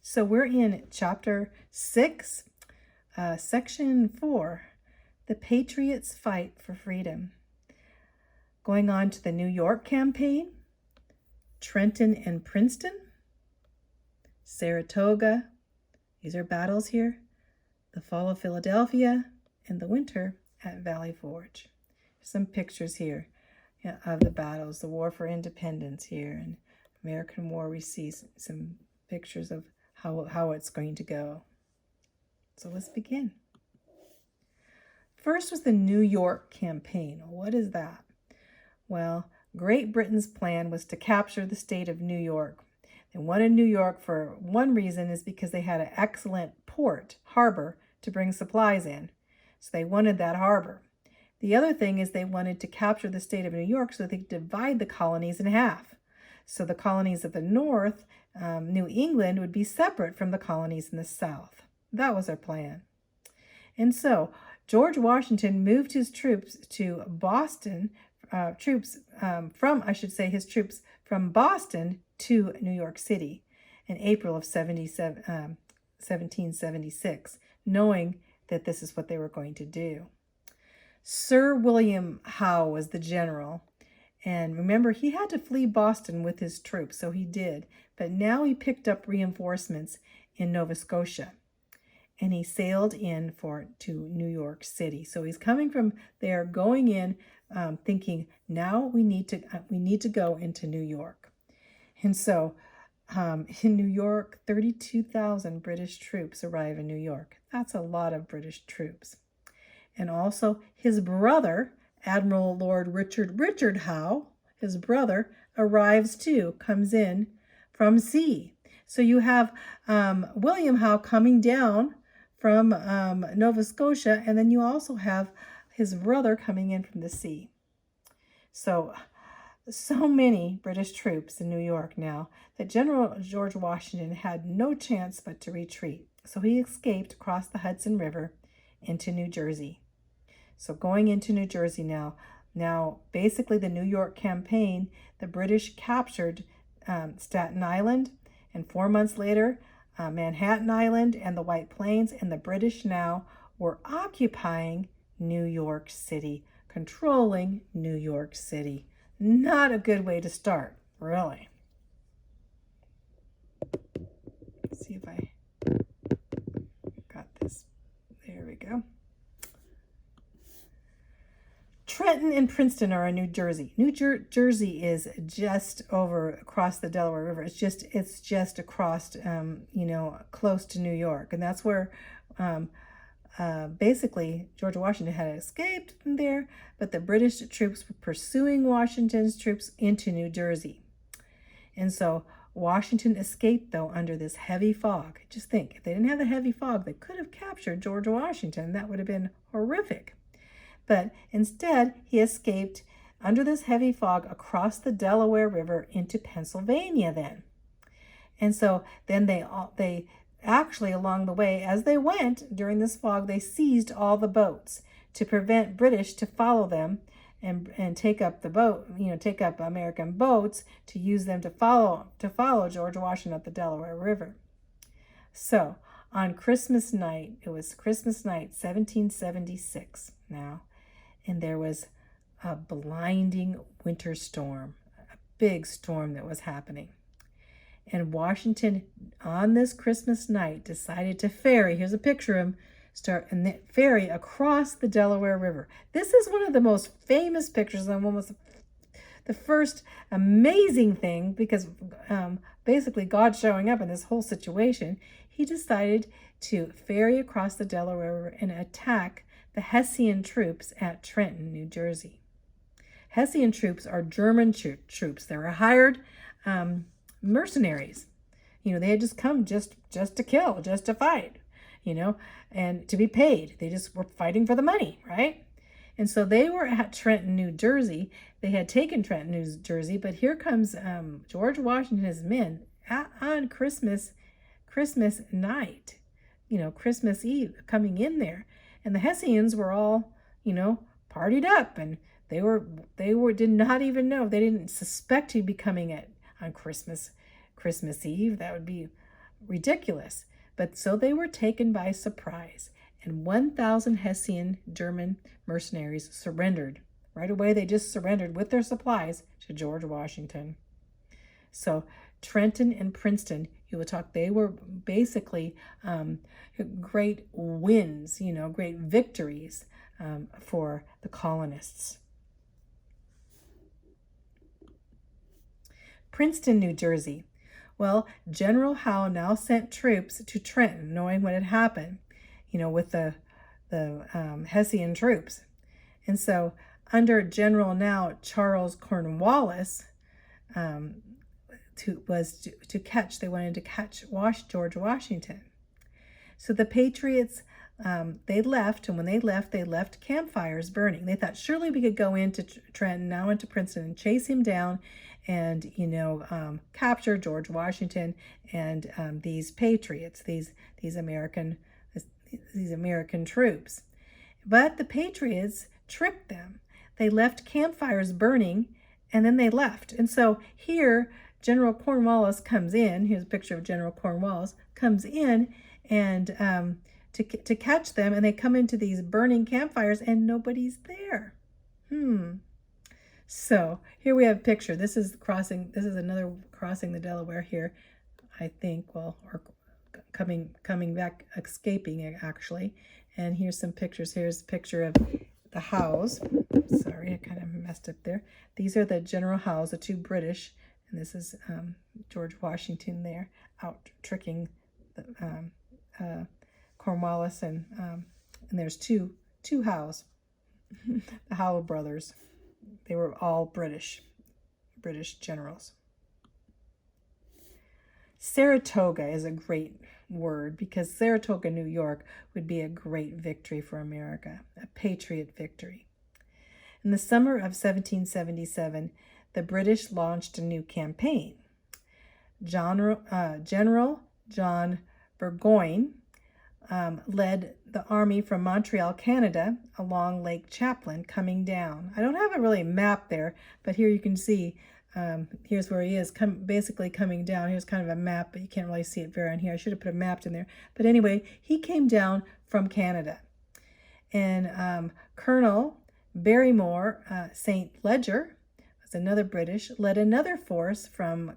So we're in chapter 6, section 4, the Patriots fight for freedom. Going on to the New York campaign, Trenton and Princeton, Saratoga, these are battles here, the fall of Philadelphia, and the winter at Valley Forge. Some pictures here of the battles, the War for Independence here, and American War. We see some pictures of how it's going to go. So let's begin. First was the New York campaign. What is that? Well, Great Britain's plan was to capture the state of New York. They wanted New York for one reason, is because they had an excellent harbor to bring supplies in. So they wanted that harbor. The other thing is they wanted to capture the state of New York so they could divide the colonies in half. So the colonies of the north, New England, would be separate from the colonies in the south. That was their plan. And so George Washington moved his troops to Boston, his troops from Boston to New York City in April of 1776, knowing that this is what they were going to do. Sir William Howe was the general. And remember, he had to flee Boston with his troops, so he did. But now he picked up reinforcements in Nova Scotia, and he sailed in to New York City. So he's coming from there, going in, thinking, now we need to go into New York. And so in New York, 32,000 British troops arrive in New York. That's a lot of British troops. And also his brother, Admiral Lord Richard Howe, his brother, arrives too, comes in from sea. So you have William Howe coming down from Nova Scotia, and then you also have his brother coming in from the sea. So many British troops in New York now that General George Washington had no chance but to retreat. So he escaped across the Hudson River into New Jersey. So going into New Jersey now basically the New York campaign, the British captured Staten Island, and 4 months later, Manhattan Island and the White Plains, and the British now were occupying New York City, controlling New York City. Not a good way to start, really. Let's see if I got this. There we go. Trenton and Princeton are in New Jersey. New Jersey is just across the Delaware River. It's just across, close to New York, and that's where basically George Washington had escaped from there, but the British troops were pursuing Washington's troops into New Jersey. And so Washington escaped, though, under this heavy fog. Just think, if they didn't have the heavy fog, they could have captured George Washington. That would have been horrific. But instead, he escaped under this heavy fog across the Delaware River into Pennsylvania then. And so then they actually, along the way, as they went during this fog, they seized all the boats to prevent British to follow them and take up take up American boats to use them to follow George Washington up the Delaware River. So on Christmas night, it was Christmas night, 1776 now, and there was a blinding winter storm, a big storm that was happening. And Washington, on this Christmas night, decided to ferry, here's a picture of him, ferry across the Delaware River. This is one of the most famous pictures, and almost the first amazing thing, because basically God showing up in this whole situation. He decided to ferry across the Delaware River and attack the Hessian troops at Trenton, New Jersey. Hessian troops are German troops. They were hired mercenaries. They had just come just to kill, just to fight, and to be paid. They just were fighting for the money, right? And so they were at Trenton, New Jersey. They had taken Trenton, New Jersey, but here comes George Washington and his men on Christmas night, Christmas Eve, coming in there. And the Hessians were all, partied up, and they did not even know. They didn't suspect he'd be coming on Christmas Eve. That would be ridiculous. But so they were taken by surprise, and 1,000 Hessian German mercenaries surrendered. Right away, they just surrendered with their supplies to George Washington. So Trenton and Princeton, you will talk, they were basically great wins, great victories for the colonists. Princeton, New Jersey. Well, General Howe now sent troops to Trenton, knowing what had happened, with the Hessian troops. And so under General now Charles Cornwallis, they wanted to catch George Washington. So the Patriots, they left, and when they left campfires burning. They thought surely we could go into Trenton, now into Princeton, and chase him down and, capture George Washington and these Patriots, these American troops. But the Patriots tricked them. They left campfires burning, and then they left. And so here, General Cornwallis comes in. Here's a picture of General Cornwallis comes in and to catch them, and they come into these burning campfires, and nobody's there. So here we have a picture. This is another crossing the Delaware here, I think. Well, or coming back, escaping actually. And here's some pictures. Here's a picture of the Howes. Sorry, I kind of messed up there. These are the General Howes, the two British, and this is George Washington there, out tricking the, Cornwallis, and there's two Howes, the Howe brothers. They were all British generals. Saratoga is a great word because Saratoga, New York would be a great victory for America, a patriot victory. In the summer of 1777, the British launched a new campaign. General John Burgoyne led the army from Montreal, Canada, along Lake Champlain, coming down. I don't have a really map there, but here you can see, here's where he is, basically coming down. Here's kind of a map, but you can't really see it very on here. I should have put a map in there. But anyway, he came down from Canada. And Colonel Barrymore St. Leger, was another British, led another force from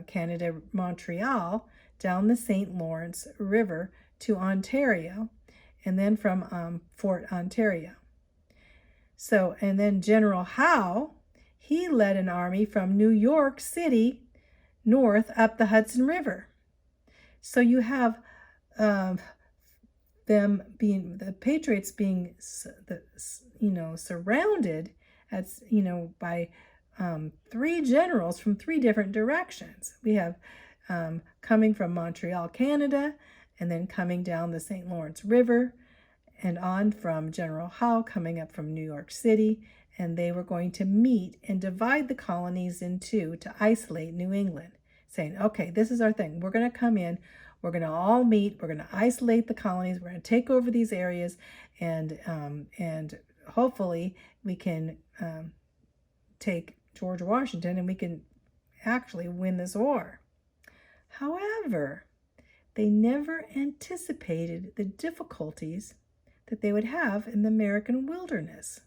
Canada, Montreal, down the St. Lawrence River to Ontario, and then from Fort Ontario. So, and then General Howe, he led an army from New York City north up the Hudson River. So you have the Patriots being, surrounded by three generals from three different directions. We have coming from Montreal, Canada, and then coming down the St. Lawrence River, and on from General Howe coming up from New York City, and they were going to meet and divide the colonies in two to isolate New England, saying, okay, this is our thing. We're going to come in, we're going to all meet, we're going to isolate the colonies, we're going to take over these areas, and hopefully we can take George Washington and we can actually win this war. However, they never anticipated the difficulties that they would have in the American wilderness.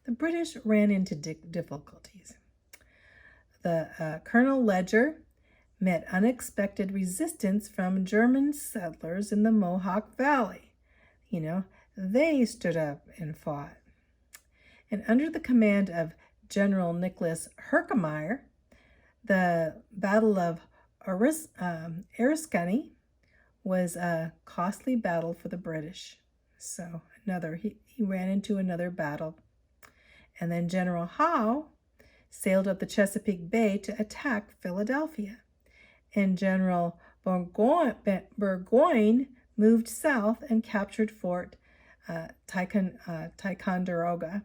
The British ran into difficulties. The Colonel Leger met unexpected resistance from German settlers in the Mohawk Valley. They stood up and fought. And under the command of General Nicholas Herkimer, the Battle of Oriskany was a costly battle for the British. So he ran into another battle. And then General Howe sailed up the Chesapeake Bay to attack Philadelphia. And General Burgoyne moved south and captured Fort Ticonderoga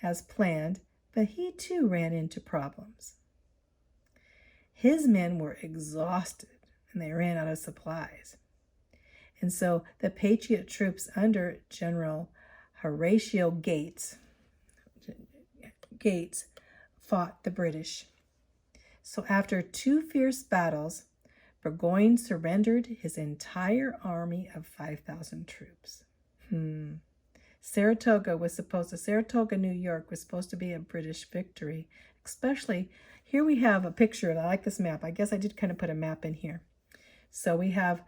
as planned, but he too ran into problems. His men were exhausted and they ran out of supplies. And so the Patriot troops under General Horatio Gates fought the British. So after 2 fierce battles, Burgoyne surrendered his entire army of 5,000 troops. Saratoga, New York was supposed to be a British victory. Especially, here we have a picture. I like this map. I guess I did kind of put a map in here. So we have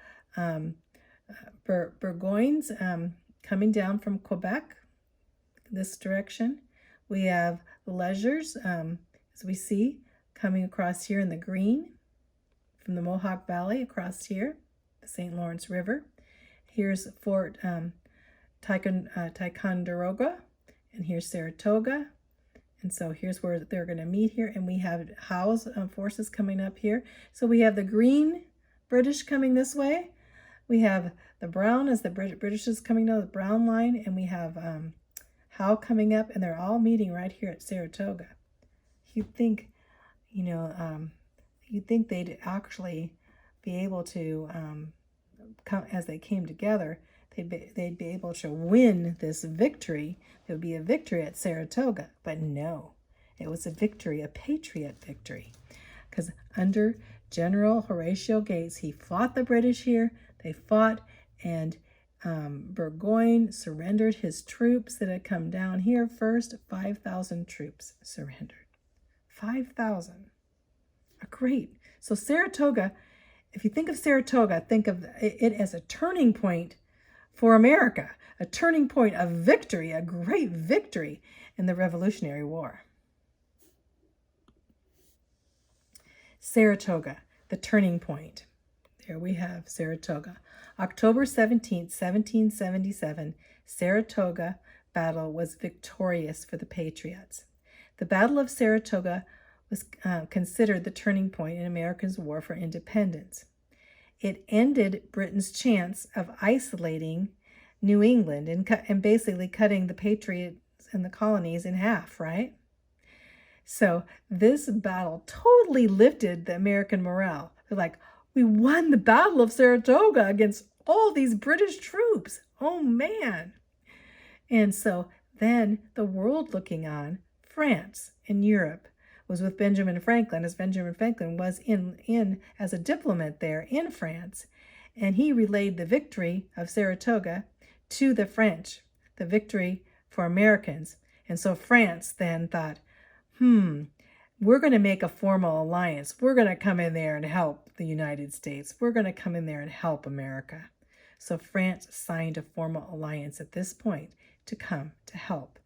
Burgoyne's coming down from Quebec, this direction. We have the Leisures, as we see, coming across here in the green from the Mohawk Valley across here, the St. Lawrence River. Here's Fort Ticonderoga, and here's Saratoga. And so here's where they're going to meet here. And we have Howe's forces coming up here. So we have the green British coming this way. We have the brown as the British is coming down the brown line. And we have Howe coming up. And they're all meeting right here at Saratoga. You'd think, you'd think they'd actually be able to, come as they came together, they'd be able to win this victory. It would be a victory at Saratoga. But no, it was a victory, a Patriot victory. Because under General Horatio Gates, he fought the British here. They fought, and Burgoyne surrendered his troops that had come down here first. 5,000 troops surrendered. 5,000. Great. So Saratoga, if you think of Saratoga, think of it as a turning point for America, a turning point of victory, a great victory in the Revolutionary War. Saratoga, the turning point. There we have Saratoga. October 17th, 1777, Saratoga battle was victorious for the Patriots. The Battle of Saratoga was considered the turning point in America's war for independence. It ended Britain's chance of isolating New England and basically cutting the Patriots and the colonies in half, right? So this battle totally lifted the American morale. They're like, we won the Battle of Saratoga against all these British troops. Oh, man. And so then the world looking on, France and Europe, was with Benjamin Franklin, as Benjamin Franklin was in as a diplomat there in France. And he relayed the victory of Saratoga to the French, the victory for Americans. And so France then thought, we're going to make a formal alliance. We're going to come in there and help the United States. We're going to come in there and help America. So France signed a formal alliance at this point to come to help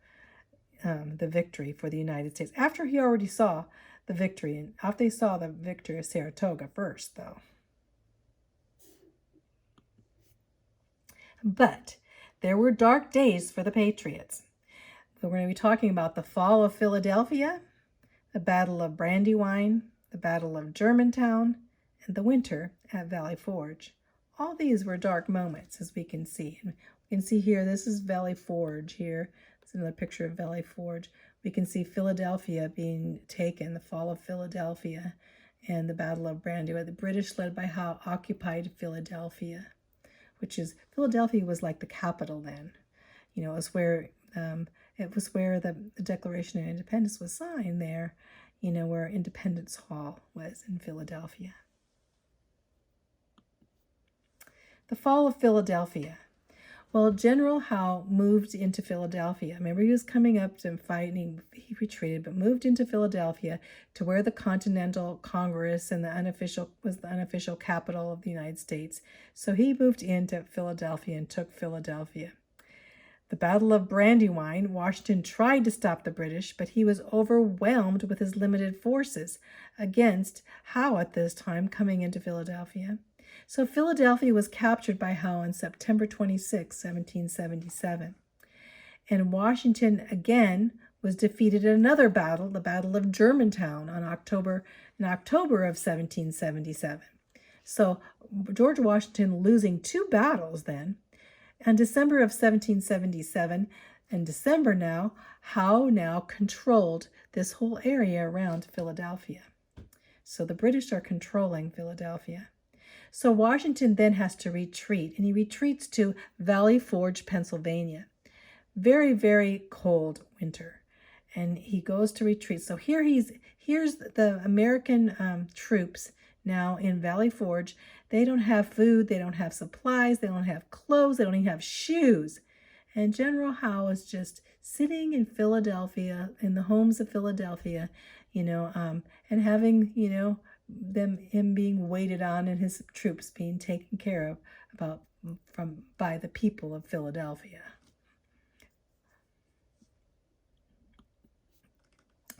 the victory for the United States. After he already saw the victory, and after they saw the victory of Saratoga first, though. But there were dark days for the Patriots. We're going to be talking about the fall of Philadelphia, the Battle of Brandywine, the Battle of Germantown, and the winter at Valley Forge. All these were dark moments, as we can see. And we can see here, this is Valley Forge here. It's another picture of Valley Forge. We can see Philadelphia being taken, the fall of Philadelphia, and the Battle of Brandywine. The British, led by Howe, occupied Philadelphia, Philadelphia was like the capital then. It was where the Declaration of Independence was signed there, where Independence Hall was in Philadelphia. The fall of Philadelphia. Well, General Howe moved into Philadelphia. Remember, he was coming up to fighting. He retreated, but moved into Philadelphia to where the Continental Congress and was the unofficial capital of the United States. So he moved into Philadelphia and took Philadelphia. The Battle of Brandywine, Washington tried to stop the British, but he was overwhelmed with his limited forces against Howe at this time coming into Philadelphia. So Philadelphia was captured by Howe on September 26, 1777. And Washington again was defeated in another battle, the Battle of Germantown, in October of 1777. So George Washington losing 2 battles then. In December of 1777, in December now, Howe now controlled this whole area around Philadelphia. So the British are controlling Philadelphia. So Washington then has to retreat, and he retreats to Valley Forge, Pennsylvania. Very, very cold winter. and he goes to retreat. So here's the American troops now in Valley Forge. They don't have food, they don't have supplies, they don't have clothes, they don't even have shoes. And General Howe is just sitting in Philadelphia, in the homes of Philadelphia, and having, him being waited on and his troops being taken care of by the people of Philadelphia.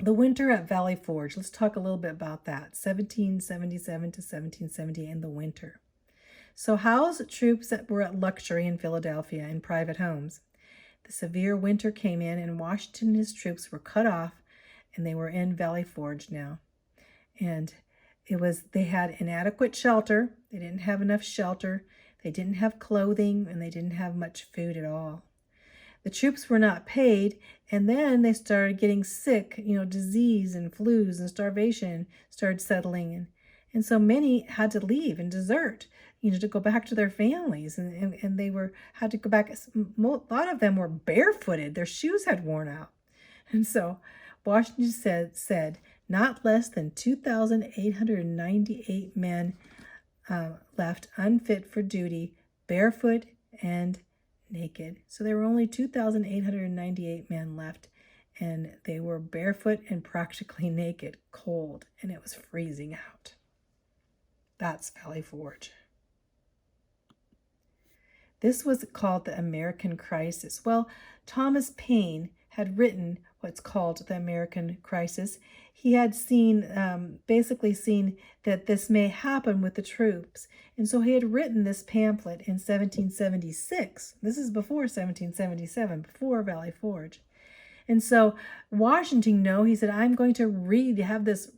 The winter at Valley Forge. Let's talk a little bit about that. 1777 to 1778 in the winter. So Howe's troops were at luxury in Philadelphia in private homes. The severe winter came in, and Washington and his troops were cut off, and they were in Valley Forge now. And they had inadequate shelter. They didn't have enough shelter. They didn't have clothing, and they didn't have much food at all. The troops were not paid, and then they started getting sick. Disease and flus and starvation started settling in. And so many had to leave and desert, to go back to their families. And they had to go back. A lot of them were barefooted. Their shoes had worn out. And so Washington said not less than 2,898 men left unfit for duty, barefoot and naked. So there were only 2,898 men left, and they were barefoot and practically naked, cold, and it was freezing out. That's Valley Forge. This was called the American Crisis. Well, Thomas Paine had written what's called the American Crisis. He had basically seen that this may happen with the troops. And so he had written this pamphlet in 1776. This is before 1777, before Valley Forge. And so Washington he said, I'm going to read this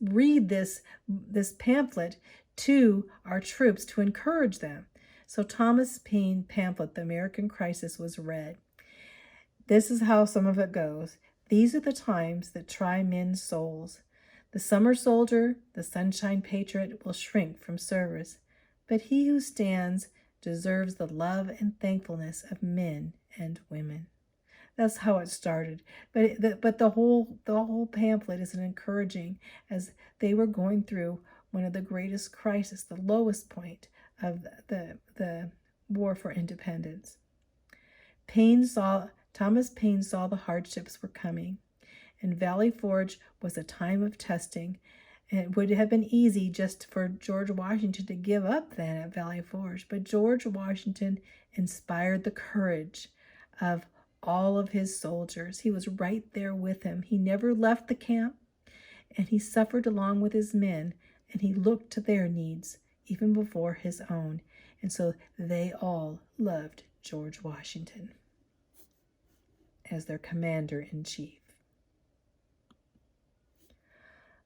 pamphlet to our troops to encourage them. So Thomas Paine pamphlet, The American Crisis, was read. This is how some of it goes. These are the times that try men's souls. The summer soldier, the sunshine patriot, will shrink from service, but he who stands deserves the love and thankfulness of men and women. That's how it started. But the whole pamphlet is an encouraging, as they were going through one of the greatest crises, the lowest point of the war for independence. Thomas Paine saw the hardships were coming, and Valley Forge was a time of testing. And it would have been easy just for George Washington to give up then at Valley Forge, but George Washington inspired the courage of all of his soldiers. He was right there with him. He never left the camp, and he suffered along with his men, and he looked to their needs even before his own. And so they all loved George Washington as their commander-in-chief.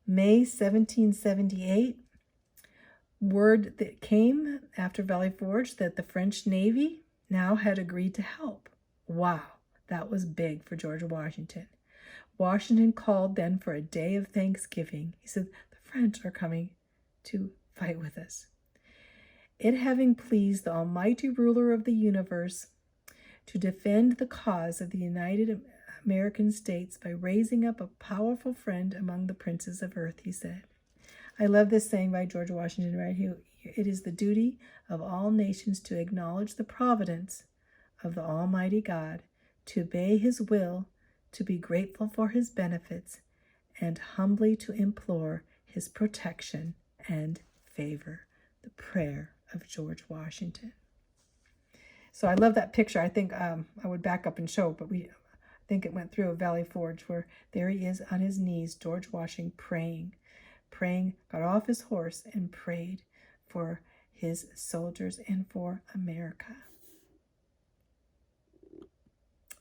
May 1778, word that came after Valley Forge that the French Navy now had agreed to help. Wow, that was big for George Washington. Washington called then for a day of thanksgiving. He said, the French are coming to fight with us. It having pleased the almighty ruler of the universe to defend the cause of the United American States by raising up a powerful friend among the princes of earth, he said. I love this saying by George Washington right here. It is the duty of all nations to acknowledge the providence of the Almighty God, to obey his will, to be grateful for his benefits, and humbly to implore his protection and favor. The prayer of George Washington. So I love that picture. I think I would back up and show, but I think it went through a Valley Forge where there he is on his knees, George Washington praying, got off his horse and prayed for his soldiers and for America.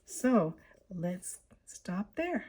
So let's stop there.